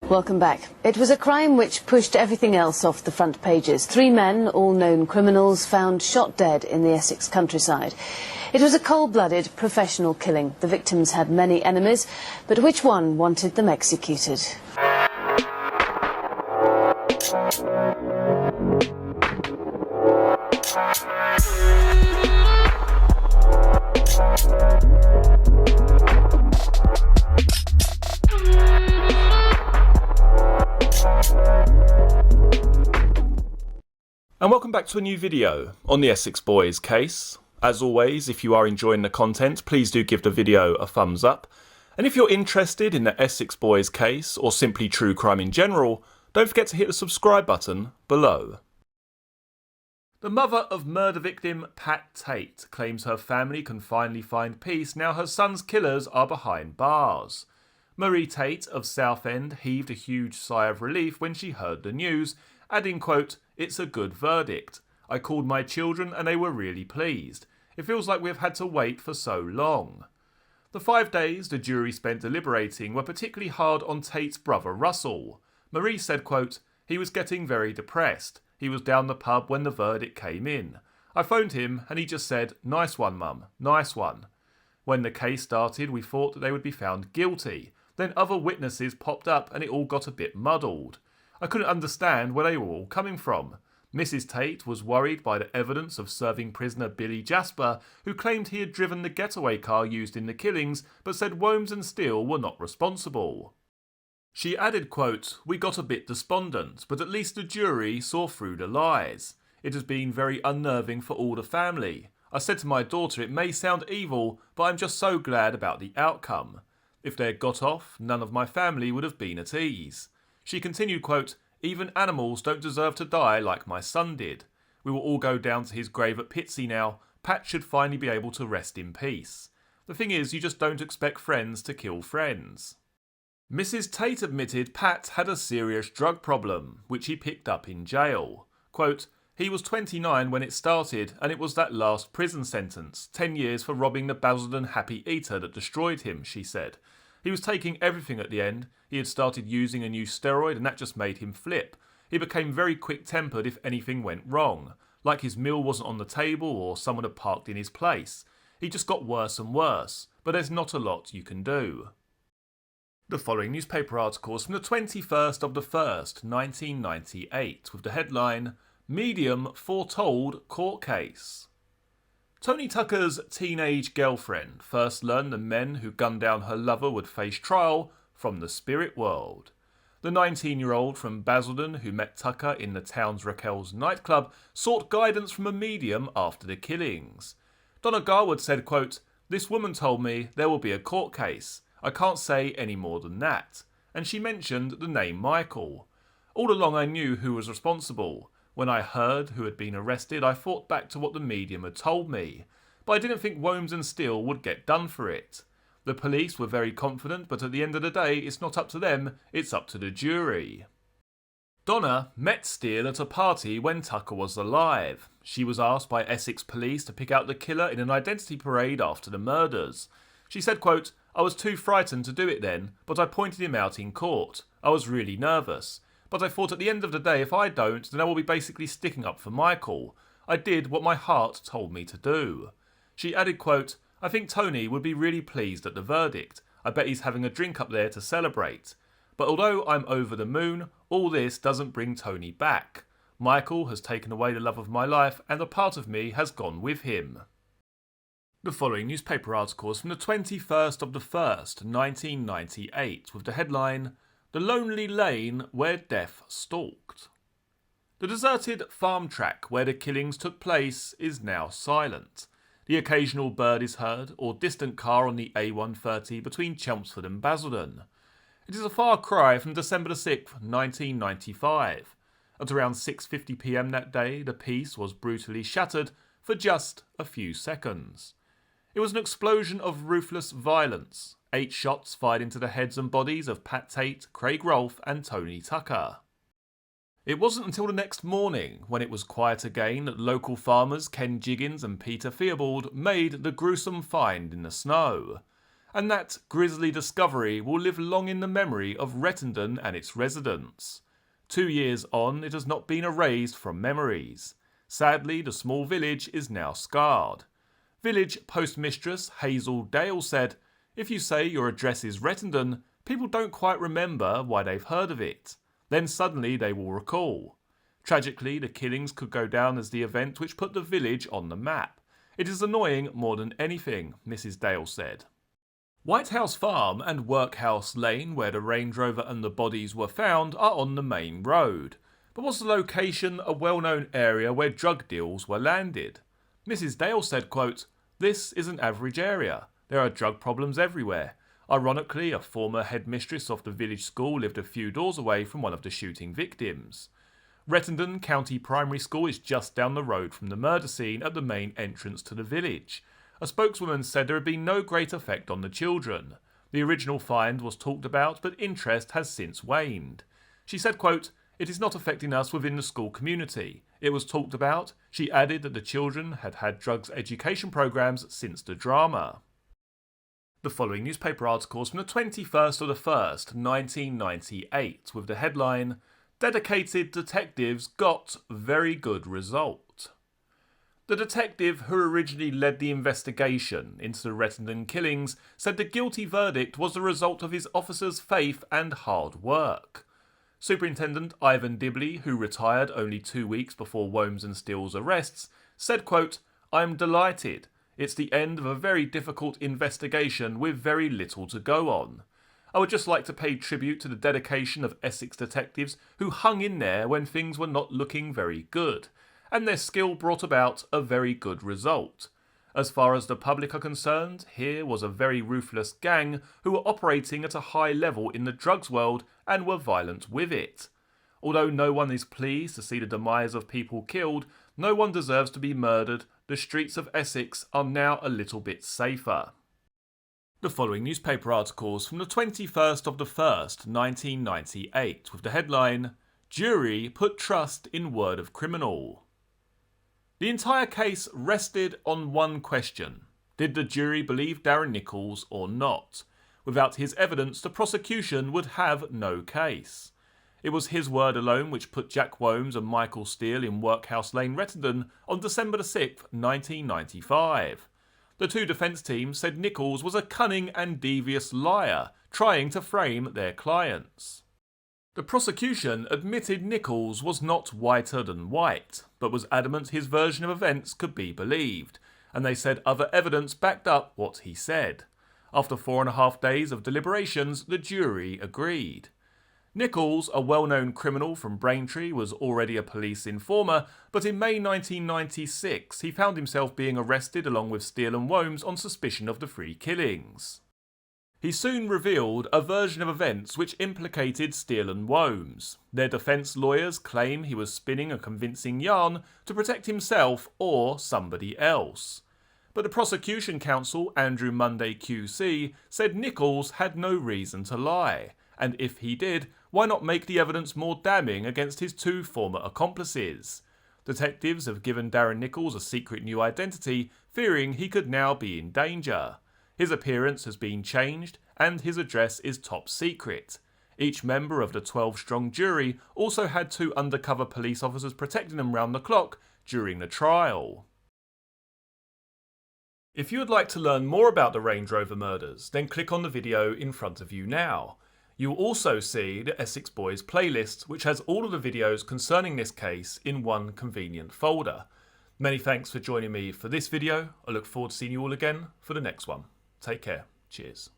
Welcome back. It was a crime which pushed everything else off the front pages. 3 men, all known criminals, found shot dead in the Essex countryside. It was a cold-blooded, professional killing. The victims had many enemies, but which one wanted them executed? And welcome back to a new video on the Essex Boys case. As always, if you are enjoying the content, please do give the video a thumbs up. And if you're interested in the Essex Boys case, or simply true crime in general, don't forget to hit the subscribe button below. The mother of murder victim Pat Tate claims her family can finally find peace now her son's killers are behind bars. Marie Tate of Southend heaved a huge sigh of relief when she heard the news, adding, quote, "It's a good verdict. I called my children and they were really pleased. It feels like we've had to wait for so long." The 5 days the jury spent deliberating were particularly hard on Tate's brother Russell. Marie said, quote, "He was getting very depressed. He was down the pub when the verdict came in. I phoned him and he just said, 'Nice one, Mum, nice one.' When the case started, we thought that they would be found guilty. Then other witnesses popped up and it all got a bit muddled. I couldn't understand where they were all coming from. Mrs. Tate was worried by the evidence of serving prisoner Billy Jasper, who claimed he had driven the getaway car used in the killings, but said Wombs and Steele were not responsible. She added, quote, "We got a bit despondent, but at least the jury saw through the lies. It has been very unnerving for all the family. I said to my daughter it may sound evil, but I'm just so glad about the outcome. If they had got off, none of my family would have been at ease." She continued, quote, "Even animals don't deserve to die like my son did. We will all go down to his grave at Pitsea now. Pat should finally be able to rest in peace. The thing is, you just don't expect friends to kill friends." Mrs. Tate admitted Pat had a serious drug problem, which he picked up in jail. Quote, "He was 29 when it started, and it was that last prison sentence, 10 years for robbing the Basildon Happy Eater that destroyed him," she said. "He was taking everything at the end. He had started using a new steroid and that just made him flip. He became very quick-tempered if anything went wrong, like his meal wasn't on the table or someone had parked in his place. He just got worse and worse, but there's not a lot you can do." The following newspaper article is from the 21st of the 1st, 1998, with the headline, "Medium Foretold Court Case." Tony Tucker's teenage girlfriend first learned the men who gunned down her lover would face trial from the spirit world. The 19-year-old from Basildon who met Tucker in the town's Raquel's nightclub sought guidance from a medium after the killings. Donna Garwood said, quote, "This woman told me there will be a court case. I can't say any more than that." And she mentioned the name Michael. "All along I knew who was responsible. When I heard who had been arrested, I thought back to what the medium had told me. But I didn't think Wombs and Steele would get done for it. The police were very confident, but at the end of the day, it's not up to them, it's up to the jury." Donna met Steele at a party when Tucker was alive. She was asked by Essex police to pick out the killer in an identity parade after the murders. She said, quote, "I was too frightened to do it then, but I pointed him out in court. I was really nervous. But I thought at the end of the day, if I don't, then I will be basically sticking up for Michael. I did what my heart told me to do." She added, quote, "I think Tony would be really pleased at the verdict. I bet he's having a drink up there to celebrate. But although I'm over the moon, all this doesn't bring Tony back. Michael has taken away the love of my life and a part of me has gone with him." The following newspaper article is from the 21st of the 1st, 1998, with the headline, "The Lonely Lane Where Death Stalked." The deserted farm track where the killings took place is now silent. The occasional bird is heard, or distant car on the A130 between Chelmsford and Basildon. It is a far cry from December 6th, 1995. At around 6:50 p.m. that day, the peace was brutally shattered for just a few seconds. It was an explosion of ruthless violence. 8 shots fired into the heads and bodies of Pat Tate, Craig Rolfe and Tony Tucker. It wasn't until the next morning, when it was quiet again, that local farmers Ken Jiggins and Peter Theobald made the gruesome find in the snow. and that grisly discovery will live long in the memory of Rettendon and its residents. 2 years on, it has not been erased from memories. Sadly, the small village is now scarred. Village postmistress Hazel Dale said, "If you say your address is Rettendon, people don't quite remember why they've heard of it. Then suddenly they will recall. Tragically, the killings could go down as the event which put the village on the map. It is annoying more than anything," Mrs. Dale said. White House Farm and Workhouse Lane, where the Range Rover and the bodies were found, are on the main road. But was the location a well-known area where drug deals were landed? Mrs. Dale said, quote, "This is an average area. There are drug problems everywhere. Ironically, a former headmistress of the village school lived a few doors away from one of the shooting victims. Rettendon County Primary School is just down the road from the murder scene at the main entrance to the village. A spokeswoman said there had been no great effect on the children. The original find was talked about, but interest has since waned. She said, quote, "It is not affecting us within the school community. It was talked about." She added that the children had had drugs education programs since the drama. The following newspaper article is from the 21st of the 1st, 1998, with the headline, "Dedicated Detectives Got Very Good Result." The detective who originally led the investigation into the Rettendon killings said the guilty verdict was the result of his officers' faith and hard work. Superintendent Ivan Dibley, who retired only 2 weeks before Wombs and Steele's arrests, said, quote, "I am delighted. It's the end of a very difficult investigation with very little to go on. I would just like to pay tribute to the dedication of Essex detectives who hung in there when things were not looking very good, and their skill brought about a very good result. As far as the public are concerned, here was a very ruthless gang who were operating at a high level in the drugs world and were violent with it. Although no one is pleased to see the demise of people killed, no one deserves to be murdered. The streets of Essex are now a little bit safer." The following newspaper articles from the 21st of the 1st, 1998, with the headline, "Jury Put Trust in Word of Criminal." The entire case rested on one question. Did the jury believe Darren Nichols or not? Without his evidence, the prosecution would have no case. It was his word alone which put Jack Wombs and Michael Steele in Workhouse Lane, Rettendon on December 6, 1995. The two defence teams said Nichols was a cunning and devious liar, trying to frame their clients. The prosecution admitted Nichols was not whiter than white, but was adamant his version of events could be believed, and they said other evidence backed up what he said. After 4.5 days of deliberations, the jury agreed. Nichols, a well-known criminal from Braintree, was already a police informer, but in May 1996 he found himself being arrested along with Steele and Wombs on suspicion of the 3 killings. He soon revealed a version of events which implicated Steele and Wombs. Their defence lawyers claim he was spinning a convincing yarn to protect himself or somebody else. But the prosecution counsel, Andrew Munday QC, said Nichols had no reason to lie, and if he did, why not make the evidence more damning against his 2 former accomplices? Detectives have given Darren Nichols a secret new identity, fearing he could now be in danger. His appearance has been changed, and his address is top secret. Each member of the 12-strong jury also had 2 undercover police officers protecting them round the clock during the trial. If you would like to learn more about the Range Rover murders, then click on the video in front of you now. You will also see the Essex Boys playlist, which has all of the videos concerning this case in one convenient folder. Many thanks for joining me for this video. I look forward to seeing you all again for the next one. Take care. Cheers.